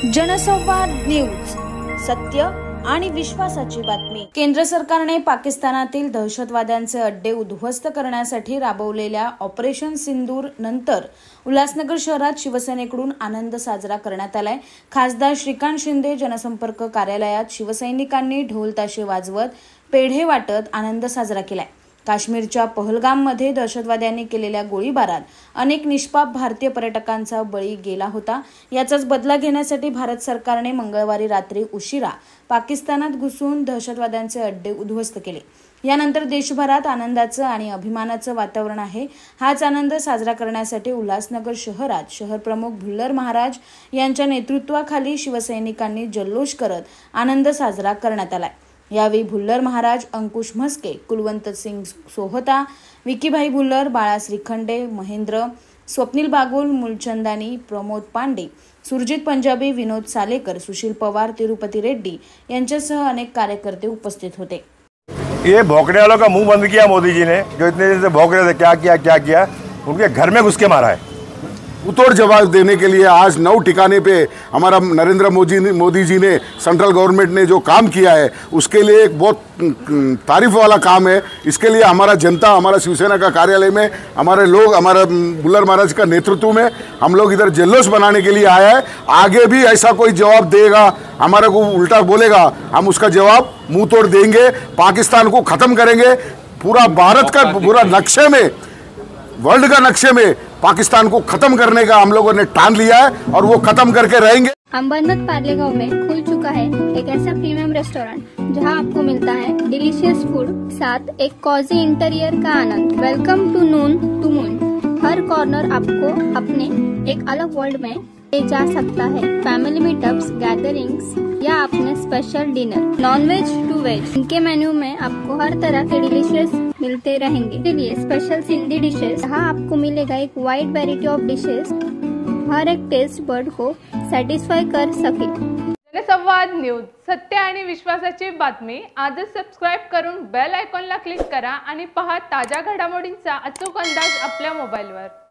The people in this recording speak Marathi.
जनसंवाद न्यूज, सत्य आणि विश्वासाची बातमी। केंद्र सरकारने पाकिस्तानातील दहशतवाद्यांचे अड्डे उद्ध्वस्त करण्यासाठी राबवलेल्या ऑपरेशन सिंदूर नंतर उल्हासनगर शहरात शिवसेनेकडून आनंद साजरा करण्यात आलाय। खासदार श्रीकांत शिंदे जनसंपर्क कार्यालयात शिवसैनिकांनी ढोल ताशे वाजवत पेढे वाटत आनंद साजरा केलाय। काश्मीरच्या पहलगाममध्ये दहशतवाद्यांनी केलेल्या गोळीबारात अनेक निष्पाप भारतीय पर्यटकांचा बळी गेला होता। याचाच बदला घेण्यासाठी भारत सरकारने मंगळवारी रात्री उशिरा पाकिस्तानात घुसून दहशतवाद्यांचे अड्डे उद्ध्वस्त केले। यानंतर देशभरात आनंदाचं आणि अभिमानाचं वातावरण आहे। हाच आनंद साजरा करण्यासाठी उल्हासनगर शहरात शहरप्रमुख भुल्लर महाराज यांच्या नेतृत्वाखाली शिवसैनिकांनी जल्लोष करत आनंद साजरा करण्यात आलाय। यावेळी भुल्लर महाराज, अंकुश म्हस्के, कुलवंत सिंग सोहता, विकीभाई भुल्लर, बाळा श्रीखंडे, महेंद्र, स्वप्नील बागुल, मूलचंदानी, प्रमोद पांडे, सुरजित पंजाबी, विनोद सालेकर, सुशील पवार, तिरुपति रेड्डी यांच्यासह अनेक कार्यकर्ते उपस्थित होते। ये भौंकने वालों का मुंह बंद किया मोदी जी ने, जो इतने दिन से भौंक रहे थे क्या किया, उनके घर में घुस के मारा है। उतोड़ जवाब देने के लिए आज 9 ठिकाने पे हमारा नरेंद्र मोदी जी ने, सेंट्रल गवर्नमेंट ने जो काम किया है उसके लिए एक बहुत तारीफ वाला काम है। इसके लिए हमारा जनता, हमारा शिवसेना का कार्यालय में हमारे लोग, हमारा भुल्लर महाराज का नेतृत्व में हम लोग इधर जल्लोष बनाने के लिए आया है। आगे भी ऐसा कोई जवाब देगा, हमारा को उल्टा बोलेगा, हम उसका जवाब मुंह तोड़ देंगे। पाकिस्तान को ख़त्म करेंगे। पूरा भारत का पूरा नक्शे में, वर्ल्ड का नक्शे में पाकिस्तान को खत्म करने का हम लोगों ने ठान लिया है और वो खत्म करके रहेंगे। अंबरनाथ पारलेगांव में खुल चुका है एक ऐसा प्रीमियम रेस्टोरेंट जहां आपको मिलता है डिलीशियस फूड, साथ एक कॉजी इंटीरियर का आनंद। Welcome to noon to moon. हर कॉर्नर आपको अपने एक अलग वर्ल्ड में ले जा सकता है। फैमिली मीटअप्स, गैदरिंग्स या अपने special dinner, non veg to veg. इनके मेन्यू में आपको हर तरह के डिलीशियस मिलते रहेंगे। इसलिए स्पेशल सिंधी डिशेस, यहाँ आपको मिलेगा एक वाइड वैरायटी ऑफ डिशेस, हर एक टेस्ट बर्ड को सॅटिस्फाय कर सके। जनसंवाद न्यूज, सत्य आणि विश्वासाची बातमी। आजच सबस्क्राइब करून बेल आयकॉनला क्लिक करा आणि पहा ताज्या घडामोडींचा अचूक अंदाज आपल्या मोबाईलवर।